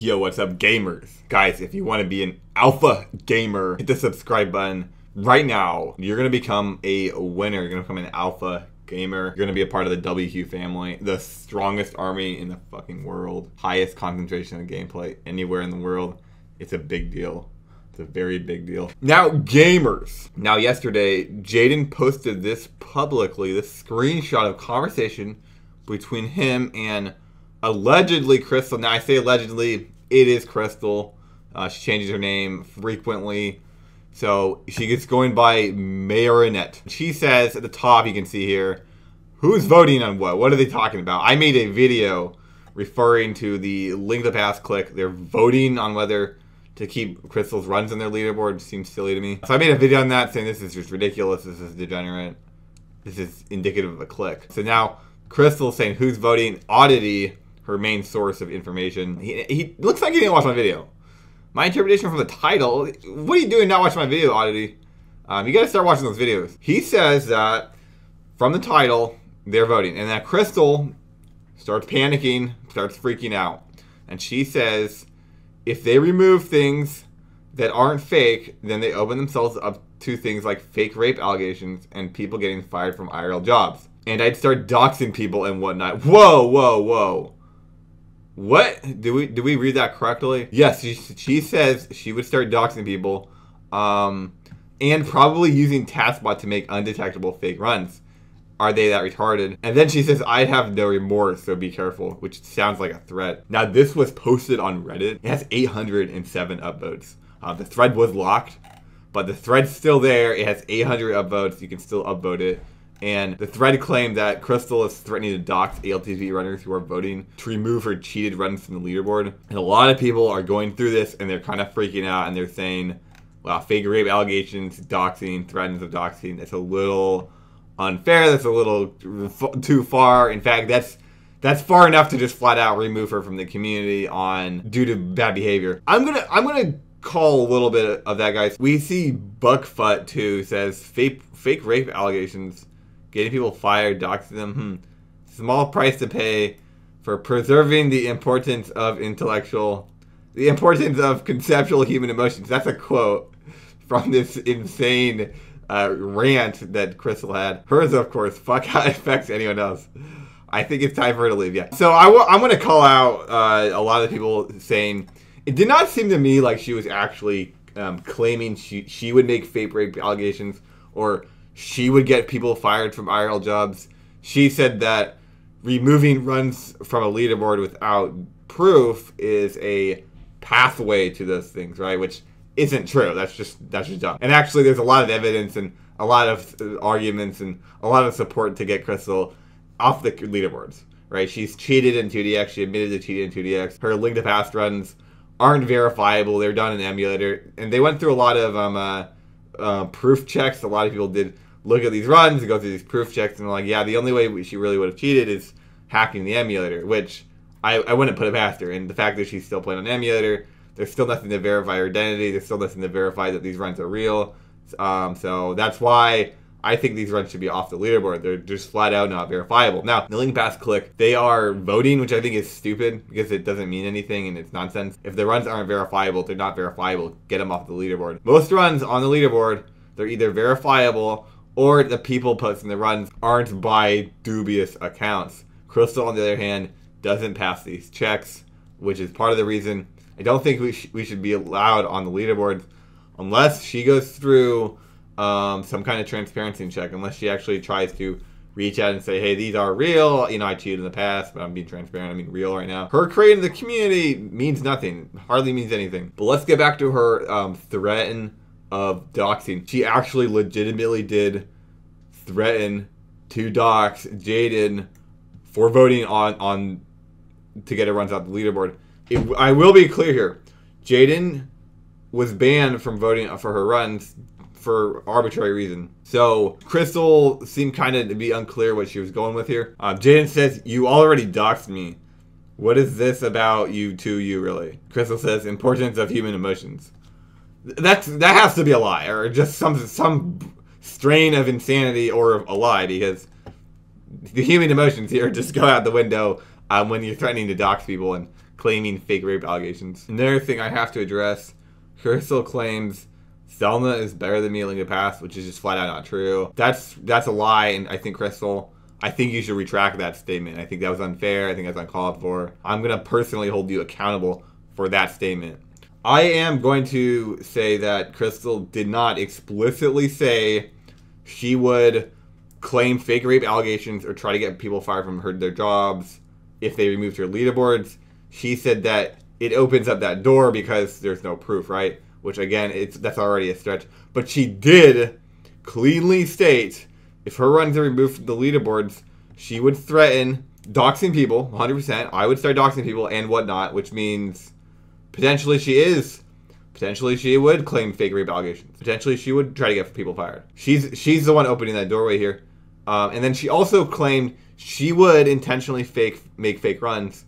Yo, what's up, gamers? Guys, if you want to be an alpha gamer, hit the subscribe button right now. You're going to become a winner. You're going to become an alpha gamer. You're going to be a part of the WQ family, the strongest army in the fucking world. Highest concentration of gameplay anywhere in the world. It's a big deal. It's a very big deal. Now, gamers. Now, yesterday, Jaden posted this publicly, this screenshot of conversation between him and allegedly Kryssstal. Now, I say allegedly, it is Kryssstal. She changes her name frequently. So, she gets going by Marinette. She says at the top, you can see here, who's voting on what? What are they talking about? I made a video referring to the link to the past click. They're voting on whether to keep Kryssstal's runs in their leaderboard. Seems silly to me. So I made a video on that saying this is just ridiculous. This is degenerate. This is indicative of a click. So now Kryssstal's saying who's voting. Oddity, her main source of information. He looks like he didn't watch my video. My interpretation from the title. What are you doing not watching my video, Oddity? You gotta start watching those videos. He says that from the title, they're voting. And that Kryssstal starts panicking, starts freaking out. And she says, if they remove things that aren't fake, then they open themselves up to things like fake rape allegations and people getting fired from IRL jobs. And I'd start doxing people and whatnot. Whoa, whoa, whoa. What? Did we read that correctly? Yes, she says she would start doxing people and probably using TaskBot to make undetectable fake runs. Are they that retarded? And then she says, I have no remorse, so be careful, which sounds like a threat. Now, this was posted on Reddit. It has 807 upvotes. The thread was locked, but the thread's still there. It has 800 upvotes. You can still upvote it. And the thread claimed that Kryssstal is threatening to dox Alttp runners who are voting to remove her cheated runs from the leaderboard. And a lot of people are going through this, and they're kind of freaking out, and they're saying, wow, fake rape allegations, doxing, threats of doxing, it's a little unfair. That's a little too far. In fact, that's far enough to just flat out remove her from the community due to bad behavior. I'm gonna call a little bit of that, guys. We see Buckfoot too says fake rape allegations, getting people fired, doxing them. Small price to pay for preserving the importance of conceptual human emotions. That's a quote from this insane rant that Kryssstal had. Hers, of course, fuck how it affects anyone else. I think it's time for her to leave, yeah. So I'm going to call out a lot of people saying, it did not seem to me like she was actually claiming she would make fake rape allegations or she would get people fired from IRL jobs. She said that removing runs from a leaderboard without proof is a pathway to those things, right? Which isn't true. That's just dumb. And actually, there's a lot of evidence and a lot of arguments and a lot of support to get Kryssstal off the leaderboards, right? She's cheated in 2DX. She admitted to cheating in 2DX. Her link to past runs aren't verifiable. They're done in emulator, and they went through a lot of proof checks. A lot of people did look at these runs and go through these proof checks, and they're like, yeah, the only way she really would have cheated is hacking the emulator, which I wouldn't put it past her. And the fact that she's still playing on emulator, there's still nothing to verify her identity. There's still nothing to verify that these runs are real. So that's why I think these runs should be off the leaderboard. They're just flat out not verifiable. Now, the link past click, they are voting, which I think is stupid because it doesn't mean anything and it's nonsense. If the runs aren't verifiable, they're not verifiable. Get them off the leaderboard. Most runs on the leaderboard, they're either verifiable or the people posting the runs aren't by dubious accounts. Kryssstal, on the other hand, doesn't pass these checks, which is part of the reason I don't think we should be allowed on the leaderboard unless she goes through some kind of transparency check, unless she actually tries to reach out and say, hey, these are real. You know, I cheated in the past, but I'm being transparent. I'm being real right now. Her creating the community means nothing. Hardly means anything. But let's get back to her threaten of doxing. She actually legitimately did threaten to dox Jaden for voting on to get her runs out the leaderboard. I will be clear here. Jaden was banned from voting for her runs for arbitrary reason. So Kryssstal seemed kind of to be unclear what she was going with here. Jaden says, you already doxed me. What is this about you really? Kryssstal says, importance of human emotions. That has to be a lie, or just some strain of insanity or a lie, because the human emotions here just go out the window when you're threatening to dox people and claiming fake rape allegations. Another thing I have to address, Kryssstal claims Selma is better than me at Link to the Past, which is just flat out not true. That's a lie, and I think Kryssstal, I think you should retract that statement. I think that was unfair. I think that's uncalled for. I'm going to personally hold you accountable for that statement. I am going to say that Kryssstal did not explicitly say she would claim fake rape allegations or try to get people fired from their jobs if they removed her leaderboards. She said that it opens up that door because there's no proof, right? Which again, that's already a stretch. But she did cleanly state if her runs are removed from the leaderboards, she would threaten doxing people, 100%. I would start doxing people and whatnot, which means potentially she would claim fake rape allegations. Potentially she would try to get people fired. She's the one opening that doorway here. And then she also claimed she would intentionally make fake runs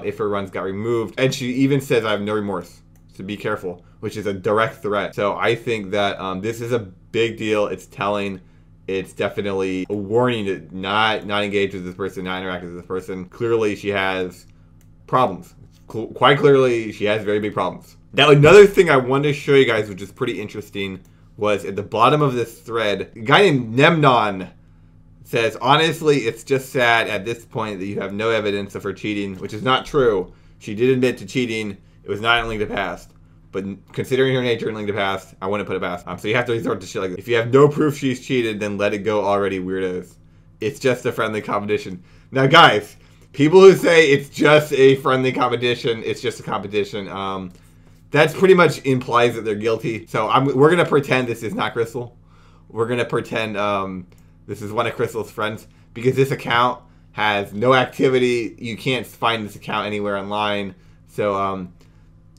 if her runs got removed. And she even says, I have no remorse, so be careful, which is a direct threat. So I think that this is a big deal. It's telling. It's definitely a warning to not engage with this person, not interact with this person. Clearly she has problems. Quite clearly she has very big problems. Now another thing I wanted to show you guys, which is pretty interesting, was at the bottom of this thread, a guy named Nemnon says, honestly, it's just sad at this point that you have no evidence of her cheating, which is not true. She did admit to cheating. It was not in Link to the Past. But considering her nature in Link to the Past, I wouldn't put it past. So you have to resort to shit like this. If you have no proof she's cheated, then let it go already, weirdos. It's just a friendly competition. Now, guys, people who say it's just a friendly competition, it's just a competition, that pretty much implies that they're guilty. So we're going to pretend this is not Kryssstal. We're going to pretend this is one of Kryssstal's friends. Because this account has no activity. You can't find this account anywhere online. So,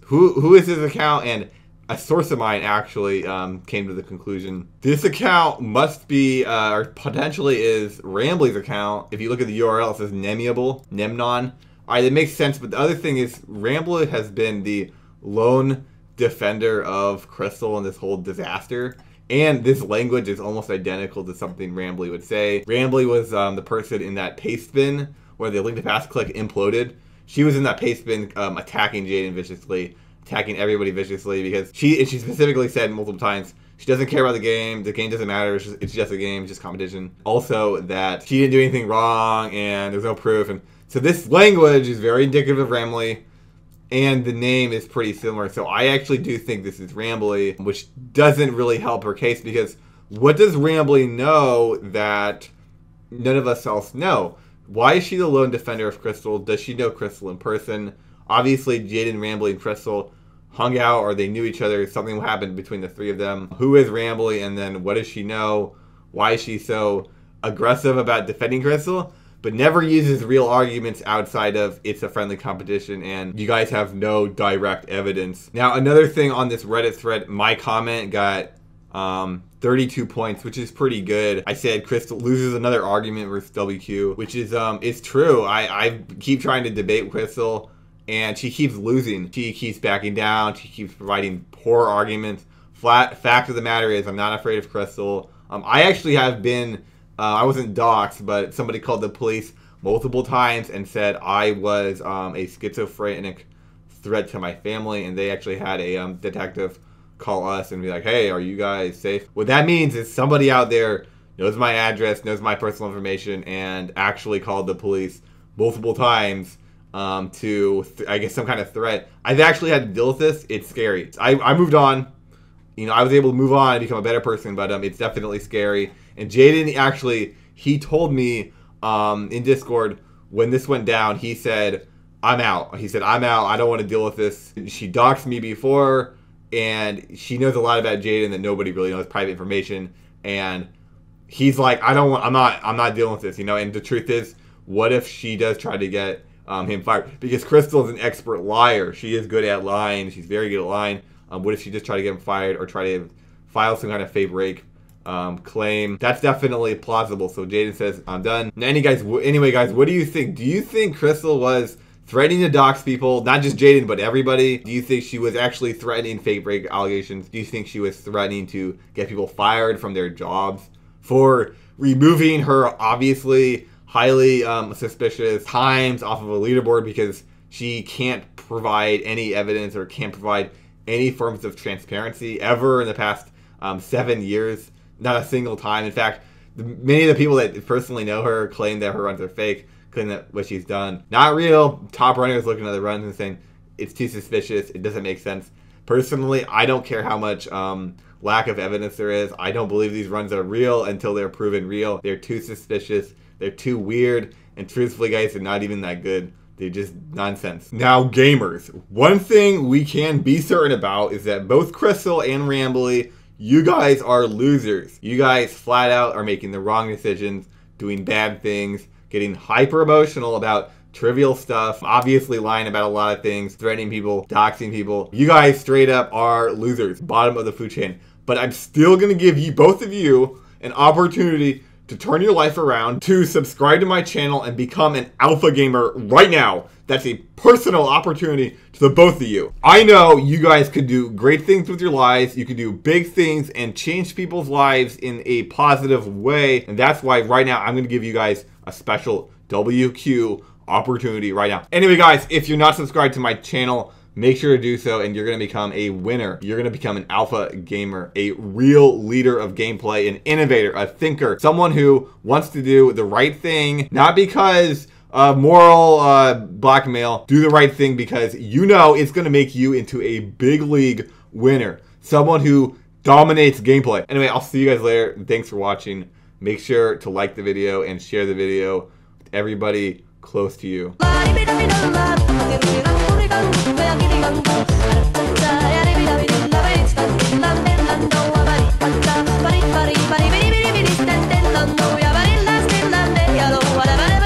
who is this account? And a source of mine actually came to the conclusion this account must be, or potentially is, Rambly's account. If you look at the URL, it says Nemnon. All right, it makes sense. But the other thing is, Rambly has been the lone defender of Kryssstal in this whole disaster. And this language is almost identical to something Rambly would say. Rambly was the person in that paste bin where the Link to the Past click imploded. She was in that paste bin attacking Jaden viciously, attacking everybody viciously, because she specifically said multiple times she doesn't care about the game doesn't matter, it's just a game, it's just competition. Also that she didn't do anything wrong and there's no proof. And so this language is very indicative of Rambly, and the name is pretty similar. So I actually do think this is Rambly, which doesn't really help her case, because what does Rambly know that none of us else know? Why is she the lone defender of Kryssstal? Does she know Kryssstal in person? Obviously, Jaden, Rambly, and Kryssstal hung out, or they knew each other. Something happened between the three of them. Who is Rambly, and then what does she know? Why is she so aggressive about defending Kryssstal, but never uses real arguments outside of it's a friendly competition, and you guys have no direct evidence. Now, another thing on this Reddit thread, my comment got 32 points, which is pretty good. I said Kryssstal loses another argument with WQ, which is it's true. I keep trying to debate Kryssstal, and she keeps losing. She keeps backing down. She keeps providing poor arguments. Fact of the matter is, I'm not afraid of Kryssstal. I actually have been, I wasn't doxxed, but somebody called the police multiple times and said I was a schizophrenic threat to my family, and they actually had a detective call us and be like, hey, are you guys safe? What that means is somebody out there knows my address, knows my personal information, and actually called the police multiple times to, I guess, some kind of threat. I've actually had to deal with this. It's scary. I moved on. You know, I was able to move on and become a better person, but it's definitely scary. And Jaden actually, he told me in Discord when this went down, he said, I'm out. He said, I'm out. I don't want to deal with this. She doxed me before, and she knows a lot about Jaden that nobody really knows, private information. And he's like, I'm not dealing with this, you know. And the truth is, what if she does try to get him fired? Because Kryssstal is an expert liar. She is good at lying. She's very good at lying. What if she just try to get him fired or try to file some kind of fake rape claim? That's definitely plausible. So Jaden says, I'm done. Anyway, guys, what do you think? Do you think Kryssstal was threatening to dox people, not just Jaden, but everybody? Do you think she was actually threatening fake rape allegations? Do you think she was threatening to get people fired from their jobs for removing her obviously highly suspicious times off of a leaderboard because She can't provide any evidence or can't provide any forms of transparency ever in the past 7 years. Not a single time. In fact, many of the people that personally know her claim that her runs are fake, claim that what she's done not real. Top runners looking at the runs and saying it's too suspicious, it doesn't make sense. Personally, I don't care how much lack of evidence there is. I don't believe these runs are real until they're proven real. They're too suspicious, they're too weird, and truthfully guys, they're not even that good. They're just nonsense. Now gamers, one thing we can be certain about is that both Kryssstal and Rambly, you guys are losers. You guys flat out are making the wrong decisions, doing bad things, getting hyper emotional about trivial stuff, obviously lying about a lot of things, threatening people, doxing people. You guys straight up are losers, bottom of the food chain. But I'm still gonna give you, both of you, an opportunity to turn your life around, to subscribe to my channel and become an alpha gamer right now. That's a personal opportunity to the both of you. I know you guys could do great things with your lives. You could do big things and change people's lives in a positive way. And that's why right now I'm gonna give you guys a special WQ opportunity right now. Anyway guys, if you're not subscribed to my channel, make sure to do so and you're going to become a winner. You're going to become an alpha gamer, a real leader of gameplay, an innovator, a thinker, someone who wants to do the right thing, not because of moral blackmail. Do the right thing because you know it's going to make you into a big league winner, someone who dominates gameplay. Anyway, I'll see you guys later. Thanks for watching. Make sure to like the video and share the video with everybody close to you.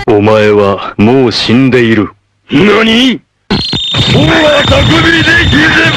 Omae wa mou shinde iru. Nani? 俺は匠でいれば